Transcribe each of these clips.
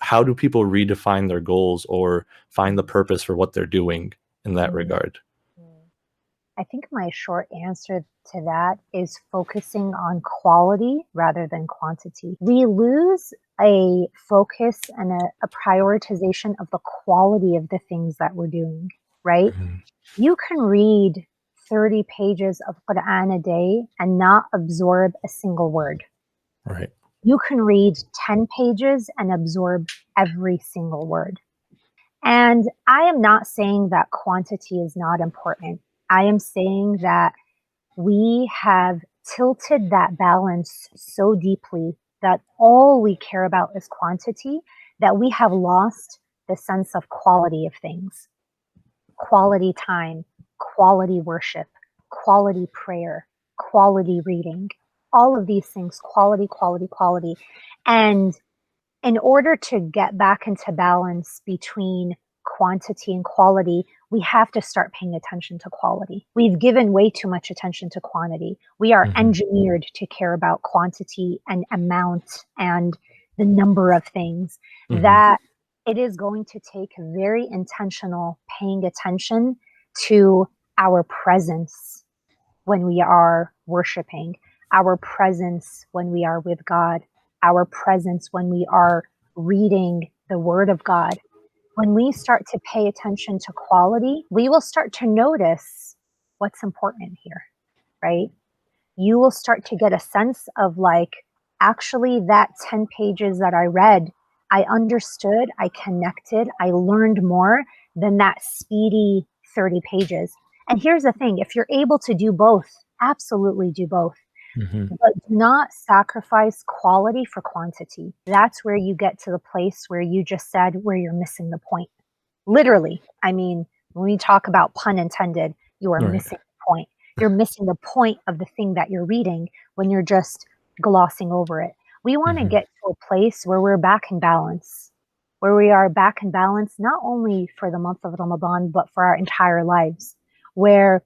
how do people redefine their goals or find the purpose for what they're doing in that regard? I think my short answer to that is focusing on quality rather than quantity. We lose a focus and a prioritization of the quality of the things that we're doing, right? Mhm. You can read 30 pages of Quran a day and not absorb a single word. Right. You can read 10 pages and absorb every single word. And I am not saying that quantity is not important. I am saying that we have tilted that balance so deeply that all we care about is quantity, that we have lost the sense of quality of things, quality time, quality worship, quality prayer, quality reading, all of these things, quality, quality, quality. And in order to get back into balance between quantity and quality, we have to start paying attention to quality. We've given way too much attention to quantity. We are engineered to care about quantity and amount and the number of things, that it is going to take very intentional paying attention to our presence when we are worshiping, our presence when we are with God, our presence when we are reading the Word of God. When we start to pay attention to quality, we will start to notice what's important here, right? You will start to get a sense of like, actually, that 10 pages that I read, I understood, I connected, I learned more than that speedy 30 pages. And here's the thing, if you're able to do both, absolutely do both. But do not sacrifice quality for quantity. That's where you get to the place where you just said where you're missing the point. Literally. I mean, when we talk about pun intended, you are Right. missing the point. You're missing the point of the thing that you're reading when you're just glossing over it. We want to get to a place where we're back in balance, where we are back in balance, not only for the month of Ramadan, but for our entire lives, where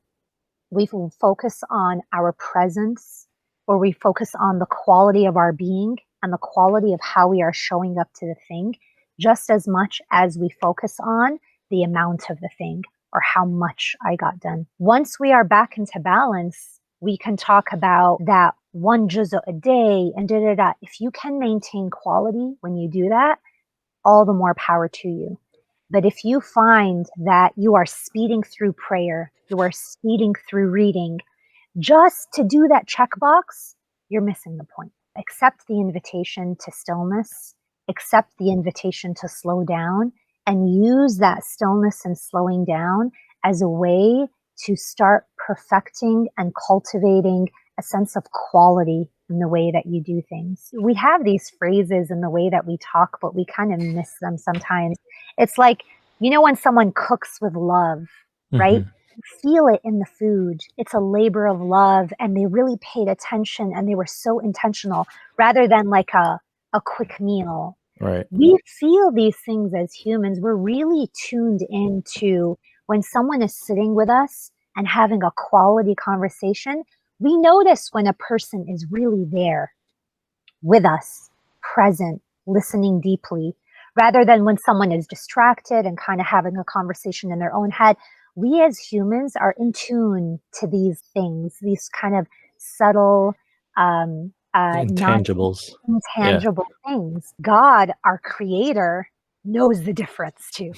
we will focus on our presence, where we focus on the quality of our being and the quality of how we are showing up to the thing, just as much as we focus on the amount of the thing or how much I got done. Once we are back into balance, we can talk about that one juz'ah a day and da-da-da. If you can maintain quality when you do that, all the more power to you. But if you find that you are speeding through prayer, you are speeding through reading, just to do that checkbox, you're missing the point. Accept the invitation to stillness, accept the invitation to slow down, and use that stillness and slowing down as a way to start perfecting and cultivating a sense of quality in the way that you do things. We have these phrases in the way that we talk, but we kind of miss them sometimes. It's like, you know, when someone cooks with love, right? You feel it in the food. It's a labor of love, and they really paid attention and they were so intentional rather than like a quick meal. Right. We feel these things as humans. We're really tuned into when someone is sitting with us and having a quality conversation. We notice when a person is really there with us, present, listening deeply, rather than when someone is distracted and kind of having a conversation in their own head. We as humans are in tune to these things, these kind of subtle, non Intangibles. Yeah. intangible things. God, our creator, knows the difference too,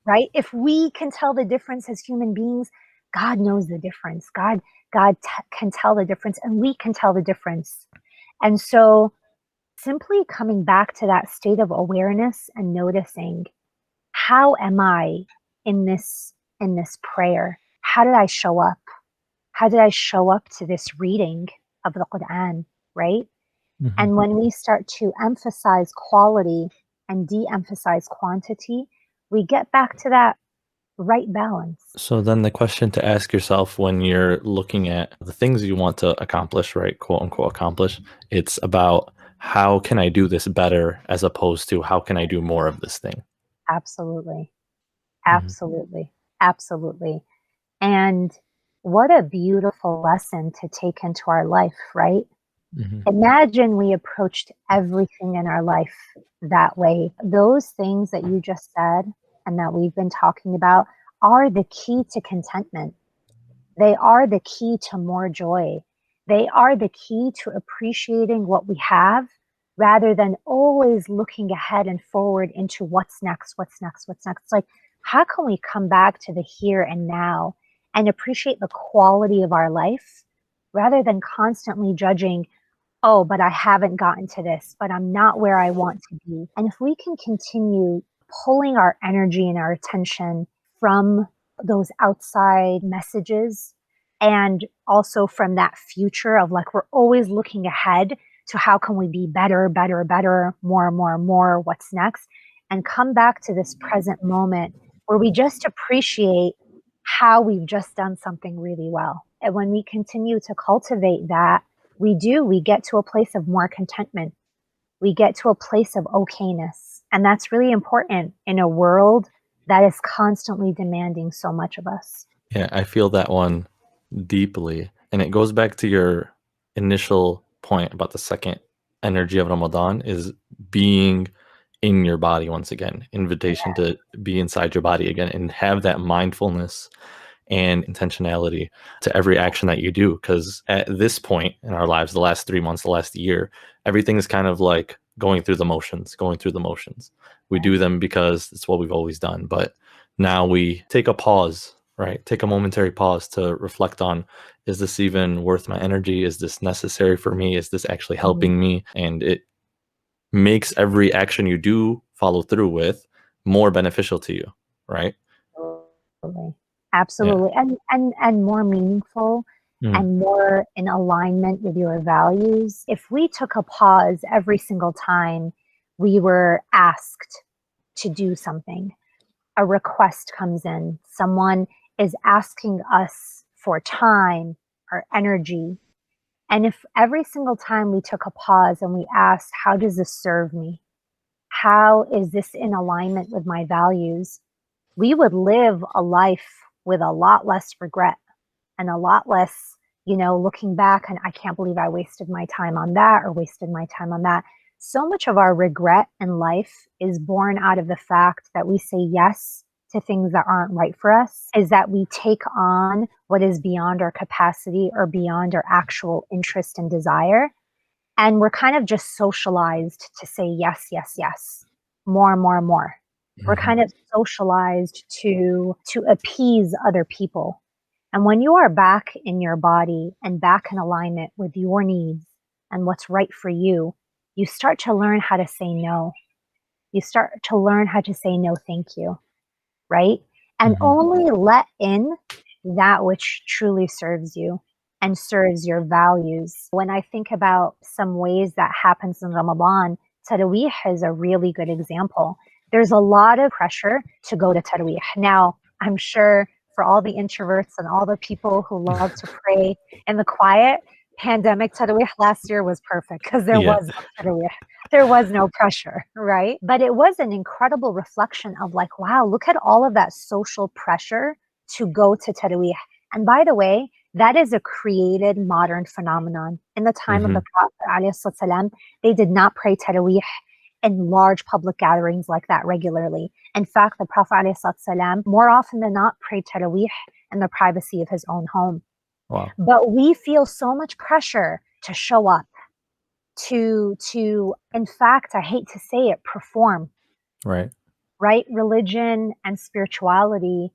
right? If we can tell the difference as human beings, God knows the difference. God can tell the difference, and we can tell the difference. And so simply coming back to that state of awareness and noticing, how am I in this prayer? How did I show up? How did I show up to this reading of the Quran, right? And when we start to emphasize quality and de-emphasize quantity, we get back to that right balance. So then the question to ask yourself when you're looking at the things you want to accomplish, right, quote unquote accomplish, it's about how can I do this better as opposed to how can I do more of this thing? Absolutely. Absolutely. Absolutely. And what a beautiful lesson to take into our life, right? Hmm. Imagine we approached everything in our life that way. Those things that you just said and that we've been talking about are the key to contentment. They are the key to more joy. They are the key to appreciating what we have rather than always looking ahead and forward into what's next, what's next, what's next. It's like, how can we come back to the here and now and appreciate the quality of our life rather than constantly judging, oh, but I haven't gotten to this, but I'm not where I want to be. And if we can continue pulling our energy and our attention from those outside messages and also from that future of like we're always looking ahead to how can we be better, better, better, more, more, more, what's next, and come back to this present moment where we just appreciate how we've just done something really well. And when we continue to cultivate that, we get to a place of more contentment. We get to a place of okayness. And that's really important in a world that is constantly demanding so much of us. Yeah, I feel that one deeply. And it goes back to your initial point about the second energy of Ramadan is being in your body once again, invitation to be inside your body again and have that mindfulness and intentionality to every action that you do. Because at this point in our lives, the last 3 months, the last year, everything is kind of like going through the motions, going through the motions. We do them because it's what we've always done. But now we take a pause, right? Take a momentary pause to reflect on, is this even worth my energy? Is this necessary for me? Is this actually Mhm. helping me? And it makes every action you do follow through with more beneficial to you, right? Absolutely. Yeah. Absolutely. And more meaningful Mm. and more in alignment with your values. If we took a pause every single time we were asked to do something, a request comes in, someone is asking us for time or energy. And if every single time we took a pause and we asked, how does this serve me? How is this in alignment with my values? We would live a life with a lot less regret and a lot less, looking back and I can't believe I wasted my time on that or wasted my time on that. So much of our regret in life is born out of the fact that we say yes to things that aren't right for us, is that we take on what is beyond our capacity or beyond our actual interest and desire. And we're kind of just socialized to say yes, yes, yes, more, more, more. We're Mhm. kind of socialized to appease other people. And when you are back in your body and back in alignment with your needs and what's right for you, you start to learn how to say no. You start to learn how to say no, thank you, right? And Mhm. only let in that which truly serves you and serves your values. When I think about some ways that happens in Ramadan, Taraweeh is a really good example. There's a lot of pressure to go to Taraweeh. Now, I'm sure for all the introverts and all the people who love to pray in the quiet, pandemic Taraweeh last year was perfect because there Yeah. was no Taraweeh. There was no pressure, right? But it was an incredible reflection of like, wow, look at all of that social pressure to go to Taraweeh. And by the way, that is a created modern phenomenon. In the time of the Mhm. Prophet, ﷺ, they did not pray Taraweeh in large public gatherings like that regularly. In fact, the Prophet ﷺ, more often than not, prayed Taraweeh in the privacy of his own home. Wow. But we feel so much pressure to show up, to in fact, I hate to say it, perform, Right. right? Religion and spirituality,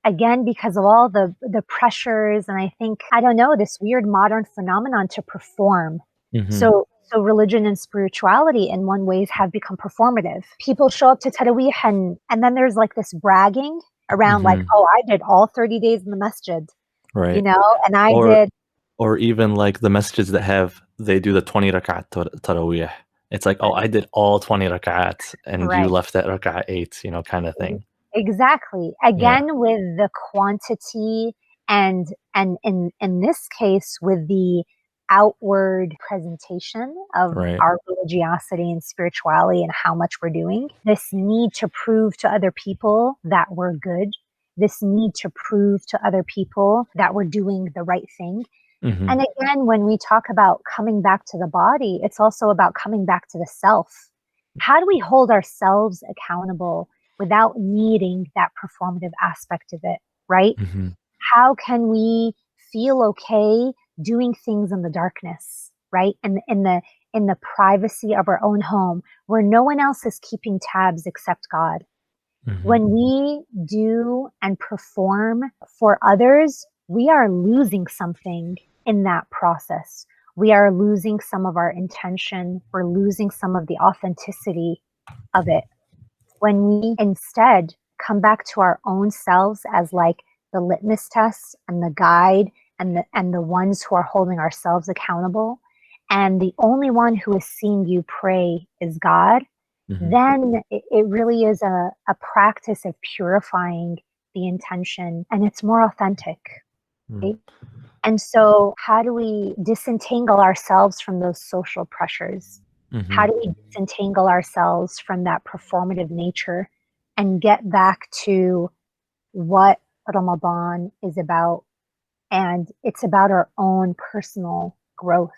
again, because of all the pressures, and I think, I don't know, this weird modern phenomenon to perform. Mhm. So religion and spirituality in one ways have become performative. People show up to Taraweeh and then there's like this bragging around like, Mhm. oh, I did all 30 days in the masjid, Right. and I Or did, or even like the messages that have they do the 20 rak'at tarawih. It's like, "Oh, I did all 20 rak'ats and you right. left at rak'ah 8," kind of thing. Exactly. Yeah. Again, with the quantity and in this case with the outward presentation of Right. our religiosity and spirituality and how much we're doing, this need to prove to other people that we're good, this need to prove to other people that we're doing the right thing. Mhm. And again, when we talk about coming back to the body, it's also about coming back to the self. How do we hold ourselves accountable without needing that performative aspect of it, right? Mhm. How can we feel okay doing things in the darkness, right? And in the privacy of our own home where no one else is keeping tabs except God. Mhm. When we do and perform for others, we are losing something in that process. We are losing some of our intention. We're losing some of the authenticity of it. When we instead come back to our own selves as like the litmus test and the guide and the ones who are holding ourselves accountable, and the only one who is seeing you pray is God, Mhm. then it really is a practice of purifying the intention and it's more authentic. Mm. Right? And so, how do we disentangle ourselves from those social pressures? How Mhm. do we disentangle ourselves from that performative nature and get back to what Ramadan is about? And it's about our own personal growth.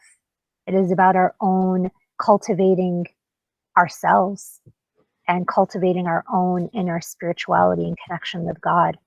It is about our own cultivating ourselves and cultivating our own inner spirituality and connection with God.